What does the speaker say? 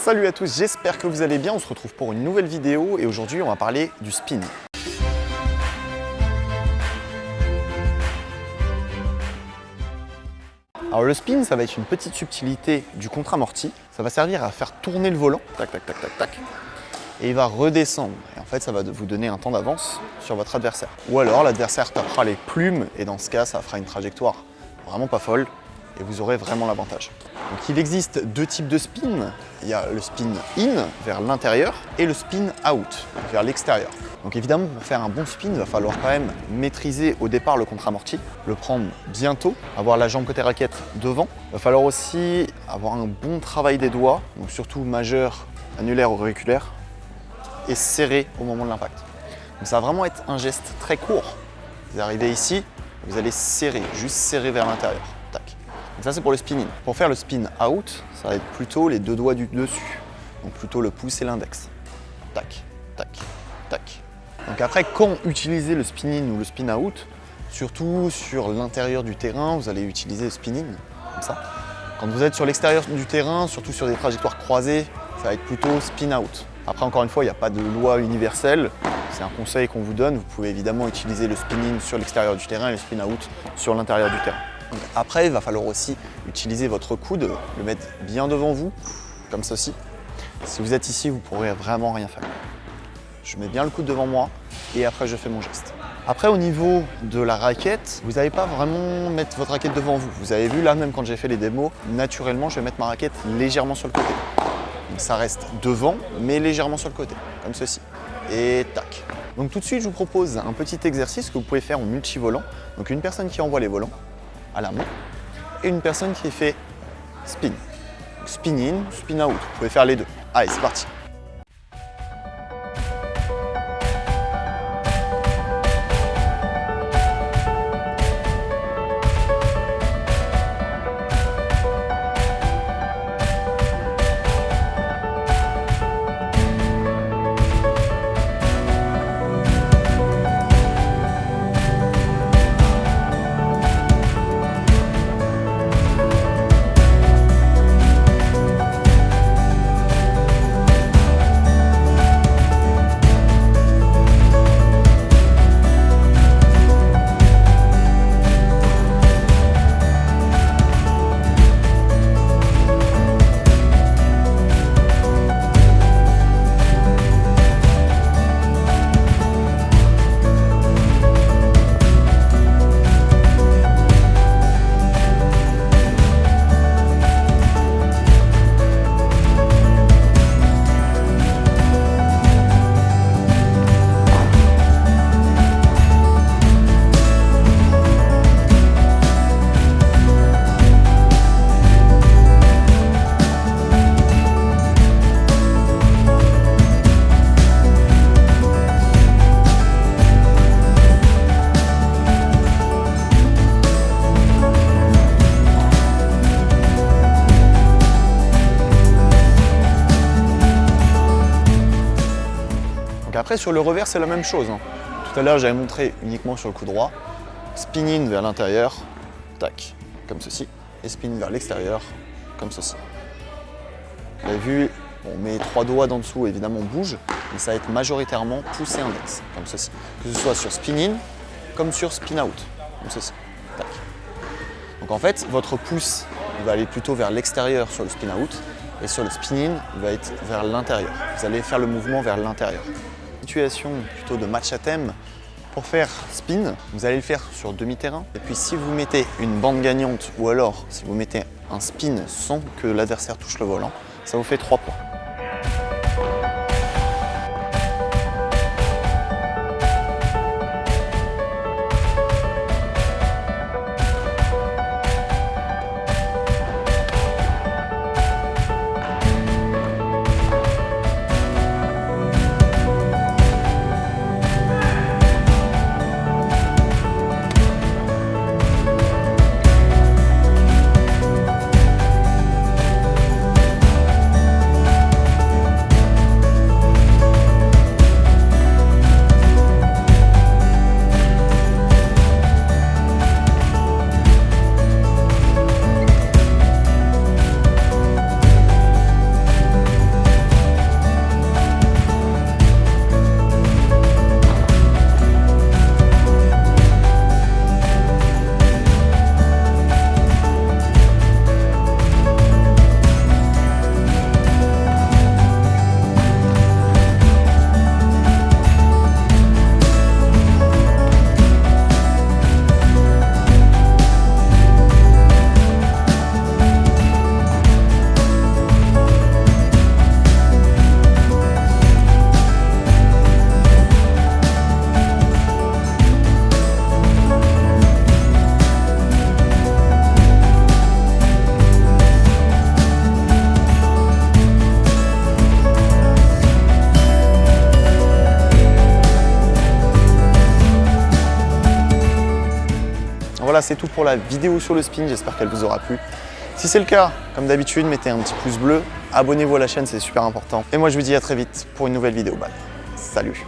Salut à tous, j'espère que vous allez bien. On se retrouve pour une nouvelle vidéo et aujourd'hui on va parler du spin. Alors le spin, ça va être une petite subtilité du contre-amorti. Ça va servir à faire tourner le volant, tac tac tac tac tac, et il va redescendre. Et en fait, ça va vous donner un temps d'avance sur votre adversaire. Ou alors l'adversaire tapera les plumes et dans ce cas, ça fera une trajectoire vraiment pas folle et vous aurez vraiment l'avantage. Donc il existe deux types de spin. Il y a le spin in vers l'intérieur et le spin out vers l'extérieur. Donc évidemment, pour faire un bon spin, il va falloir quand même maîtriser au départ le contre-amorti, le prendre bientôt, avoir la jambe côté raquette devant. Il va falloir aussi avoir un bon travail des doigts, donc surtout majeur, annulaire, auriculaire, et serré au moment de l'impact. Donc ça va vraiment être un geste très court. Vous arrivez ici, vous allez serrer, juste serrer vers l'intérieur. Tac. Donc ça c'est pour le spin in. Pour faire le spin out, ça va être plutôt les deux doigts du dessus. Donc plutôt le pouce et l'index. Tac, tac, tac. Donc après, quand utiliser le spin in ou le spin out, surtout sur l'intérieur du terrain, vous allez utiliser le spin in, comme ça. Quand vous êtes sur l'extérieur du terrain, surtout sur des trajectoires croisées, ça va être plutôt spin out. Après, encore une fois, il n'y a pas de loi universelle. C'est un conseil qu'on vous donne. Vous pouvez évidemment utiliser le spin in sur l'extérieur du terrain et le spin out sur l'intérieur du terrain. Donc après, il va falloir aussi utiliser votre coude, le mettre bien devant vous, comme ceci. Si vous êtes ici, vous ne pourrez vraiment rien faire. Je mets bien le coude devant moi et après je fais mon geste. Après, au niveau de la raquette, vous n'allez pas vraiment mettre votre raquette devant vous. Vous avez vu là, même quand j'ai fait les démos, naturellement, je vais mettre ma raquette légèrement sur le côté. Donc ça reste devant, mais légèrement sur le côté, comme ceci. Et tac. Donc tout de suite, je vous propose un petit exercice que vous pouvez faire en multivolant. Donc une personne qui envoie les volants à la main et une personne qui fait spin. Spin in, spin out. Vous pouvez faire les deux. Allez, c'est parti. Après, sur le revers, c'est la même chose. Tout à l'heure, j'avais montré uniquement sur le coup droit. Spin in vers l'intérieur, tac, comme ceci. Et spin vers l'extérieur, comme ceci. Vous avez vu, on met 3 doigts d'en dessous, évidemment, on bouge. Mais ça va être majoritairement pouce et index, comme ceci. Que ce soit sur spin in, comme sur spin out, comme ceci. Tac. Donc en fait, votre pouce il va aller plutôt vers l'extérieur sur le spin out. Et sur le spin in, il va être vers l'intérieur. Vous allez faire le mouvement vers l'intérieur. Situation plutôt de match à thème. Pour faire spin, vous allez le faire sur demi-terrain. Et puis si vous mettez une bande gagnante ou alors si vous mettez un spin sans que l'adversaire touche le volant, ça vous fait 3 points. Voilà, c'est tout pour la vidéo sur le spin, j'espère qu'elle vous aura plu. Si c'est le cas, comme d'habitude, mettez un petit pouce bleu, abonnez-vous à la chaîne, c'est super important. Et moi je vous dis à très vite pour une nouvelle vidéo. Bye. Salut.